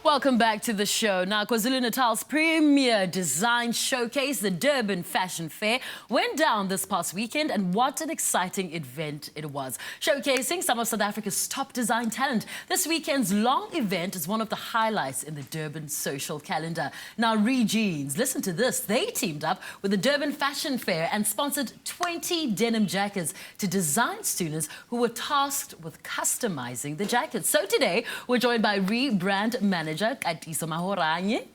Welcome back to the show. Now, KwaZulu-Natal's premier design showcase, the Durban Fashion Fair, went down this past weekend, and what an exciting event it was. Showcasing some of South Africa's top design talent. This weekend's long event is one of the highlights in the Durban social calendar. Now, Jeans, listen to this. They teamed up with the Durban Fashion Fair and sponsored 20 denim jackets to design students who were tasked with customizing the jackets. So today, we're joined by brand manager Katiso Mahoranye.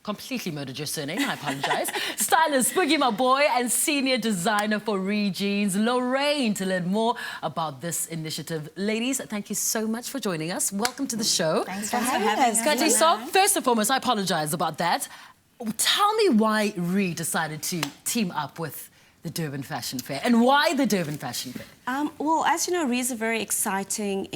Completely murdered your surname, I apologize. Stylist Boogie My Boy and senior designer for Jeans, Lorraine, to learn more about this initiative. Ladies, thank you so much for joining us. Welcome to the show. Thanks for having us. Katiso, first and foremost, I apologize about that. Tell me why decided to team up with the Durban Fashion Fair, and why the Durban Fashion Fair? Well, as you know, is a very exciting,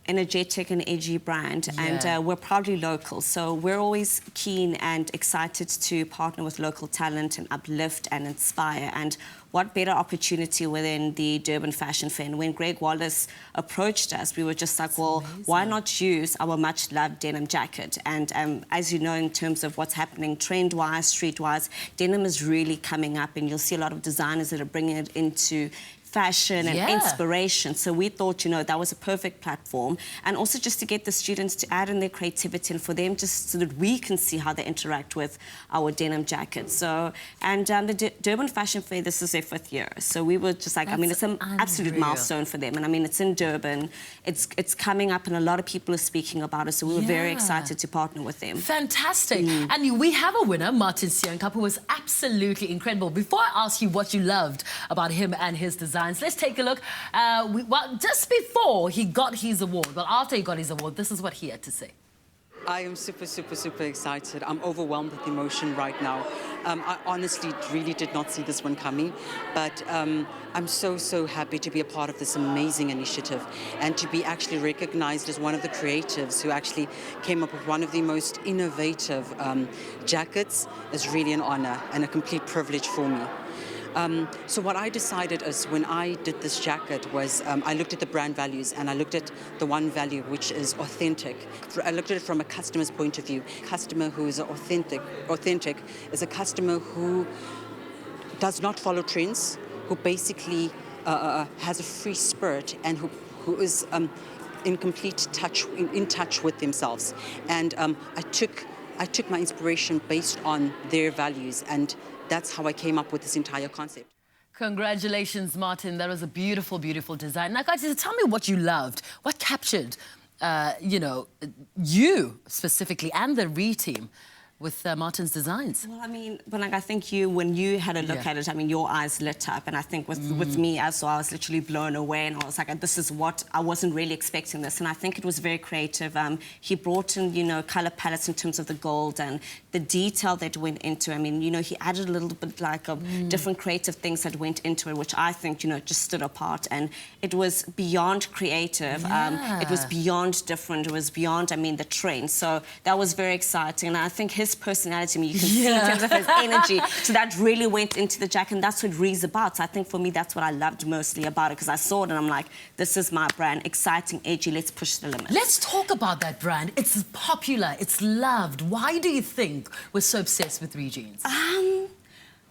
energetic and edgy brand, and we're proudly local, so we're always keen and excited to partner with local talent and uplift and inspire. And what better opportunity within the Durban Fashion Fair? And when Greg Wallace approached us, we were just like, well, why not use our much-loved denim jacket? And as you know, in terms of what's happening trend-wise, street-wise, denim is really coming up, and you'll see a lot of designers that are bringing it into fashion and inspiration. So we thought, you know, that was a perfect platform, and also just to get the students to add in their creativity and for them just so that we can see how they interact with our denim jackets. So, and the Durban Fashion Fair, this is their 5th year. So we were just like, I mean, it's an absolute milestone for them. And I mean, it's in Durban, it's coming up, and a lot of people are speaking about it. So we were very excited to partner with them. Fantastic. And we have a winner, Martin Siankap, who was absolutely incredible. Before I ask you what you loved about him and his design, let's take a look. Well, just before he got his award, well, after he got his award, this is what he had to say. I am super excited. I'm overwhelmed with emotion right now. I honestly really did not see this one coming, but I'm so happy to be a part of this amazing initiative and to be actually recognized as one of the creatives who actually came up with one of the most innovative jackets is really an honor and a complete privilege for me. So what I decided is when I did this jacket was I looked at the brand values, and I looked at the one value, which is authentic. I looked at it from a customer's point of view. A customer who is authentic is a customer who does not follow trends, who basically has a free spirit, and who is in complete touch, in touch with themselves. And I took my inspiration based on their values, and that's how I came up with this entire concept. Congratulations, Martin. That was a beautiful, beautiful design. Now, guys, tell me what you loved. What captured, you know, you specifically and the team with Martin's designs? Well, I mean, but like I think when you had a look at it, I mean, your eyes lit up, and I think with me as well, I was literally blown away, and I was like, this is what I wasn't really expecting this, and I think it was very creative. He brought in, you know, color palettes in terms of the gold and the detail that went into. I mean, you know, he added a little bit like of different creative things that went into it, which I think, you know, just stood apart, and it was beyond creative. It was beyond different. It was beyond, I mean, the trend. So that was very exciting, and I think his personality, I mean, you can see in terms of his energy, so that really went into the jacket, and that's what Ree's about. So I think for me, that's what I loved mostly about it, because I saw it and I'm like, this is my brand, exciting, edgy, let's push the limits. Let's talk about that brand. It's popular, it's loved. Why do you think we're so obsessed with Jeans?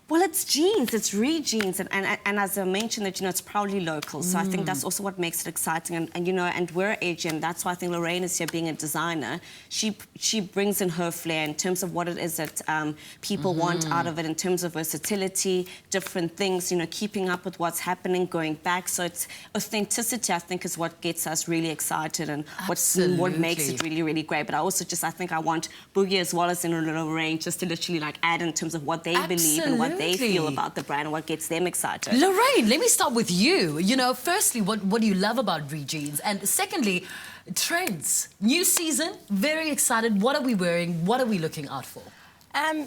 Well, it's jeans, it's Jeans, and as I mentioned, that, you know, it's proudly local, so I think that's also what makes it exciting, and you know, and we're edgy, and that's why I think Lorraine is here being a designer. She brings in her flair in terms of what it is that people want out of it, in terms of versatility, different things, you know, keeping up with what's happening, going back. So it's authenticity, I think, is what gets us really excited, and what makes it really great. But I also I think I want Boogie as well as in Lorraine just to literally like add in terms of what they believe and what they feel about the brand and what gets them excited. Lorraine, let me start with you. You know, firstly, what do you love about Jeans? And secondly, trends. New season, very excited. What are we wearing? What are we looking out for?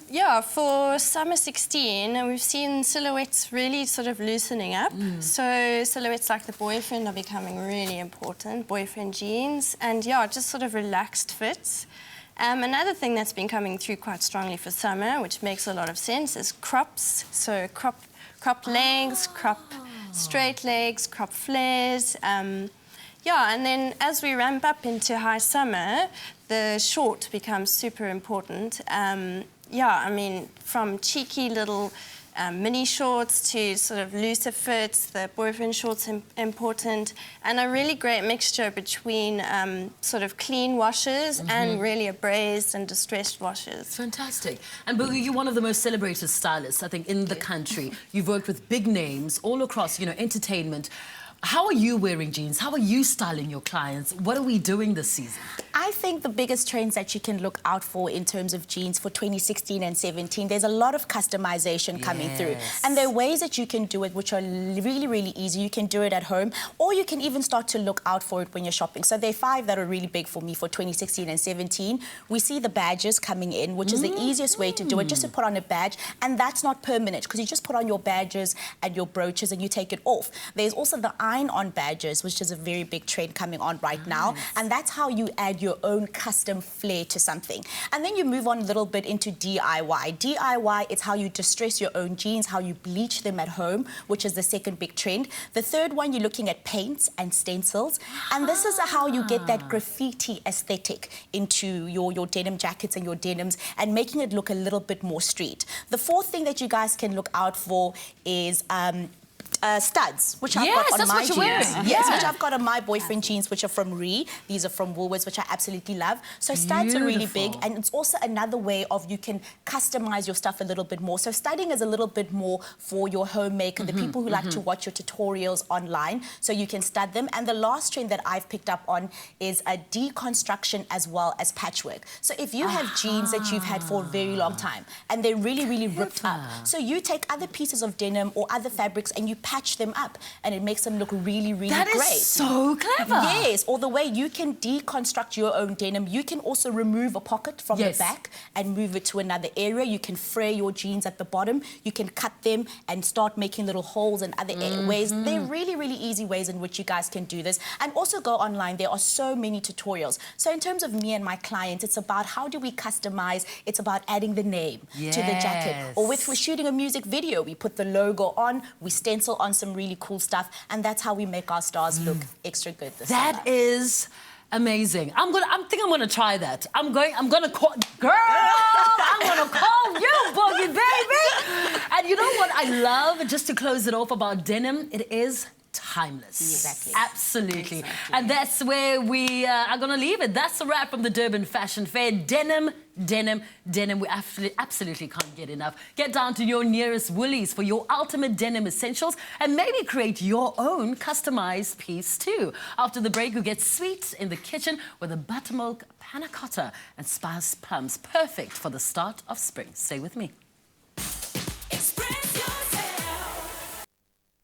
Yeah, for summer 16, we've seen silhouettes really sort of loosening up. So silhouettes like the boyfriend are becoming really important, boyfriend jeans, and yeah, just sort of relaxed fits. Another thing that's been coming through quite strongly for summer, which makes a lot of sense, is crops. So cropped legs, straight legs, crop flares. Yeah, and then as we ramp up into high summer, the short becomes super important. Yeah, I mean, from cheeky little mini shorts to sort of looser fits, the boyfriend shorts important, and a really great mixture between sort of clean washes and really abrased and distressed washes. Fantastic. And Boogie, you're one of the most celebrated stylists, I think, in the country. You've worked with big names all across, you know, entertainment. How are you wearing jeans? How are you styling your clients? What are we doing this season? I think the biggest trends that you can look out for in terms of jeans for 2016 and 17, there's a lot of customization coming through. And there are ways that you can do it which are really, really easy. You can do it at home, or you can even start to look out for it when you're shopping. So there are 5 that are really big for me for 2016 and 17. We see the badges coming in, which is the easiest way to do it, just to put on a badge. And that's not permanent, because you just put on your badges and your brooches and you take it off. There's also the iron-on badges, which is a very big trend coming on right now. And that's how you add your own custom flair to something. And then you move on a little bit into DIY. DIY is how you distress your own jeans, how you bleach them at home, which is the second big trend. The third one, you're looking at paints and stencils. And this is how you get that graffiti aesthetic into your denim jackets and your denims, and making it look a little bit more street. The fourth thing that you guys can look out for is studs, which I've got on my jeans. Yes, which I've got on my boyfriend jeans, which are from Ree. These are from Woolworths, which I absolutely love. So studs are really big, and it's also another way of you can customize your stuff a little bit more. So studding is a little bit more for your homemaker, the people who like to watch your tutorials online, so you can stud them. And the last trend that I've picked up on is a deconstruction as well as patchwork. So if you have jeans that you've had for a very long time and they're really, really ripped up, so you take other pieces of denim or other fabrics and you patch them up, and it makes them look really, really great. That is so clever. Yes, or the way you can deconstruct your own denim. You can also remove a pocket from the back and move it to another area. You can fray your jeans at the bottom. You can cut them and start making little holes in other ways. They're really, really easy ways in which you guys can do this. And also go online. There are so many tutorials. So in terms of me and my clients, it's about how do we customize. It's about adding the name to the jacket. Or if we're shooting a music video, we put the logo on, we stencil on some really cool stuff, and that's how we make our stars look extra good this summer. That is amazing. I think I'm gonna try that. I'm gonna call, girl, I'm gonna call you, Boogie, baby. And you know what I love, just to close it off about denim, it is timeless. Exactly. Absolutely. Exactly. And that's where we are going to leave it. That's a wrap from the Durban Fashion Fair. Denim, denim, denim. We absolutely can't get enough. Get down to your nearest Woolies for your ultimate denim essentials, and maybe create your own customized piece too. After the break, we get sweet in the kitchen with a buttermilk panna cotta and spiced plums. Perfect for the start of spring. Stay with me.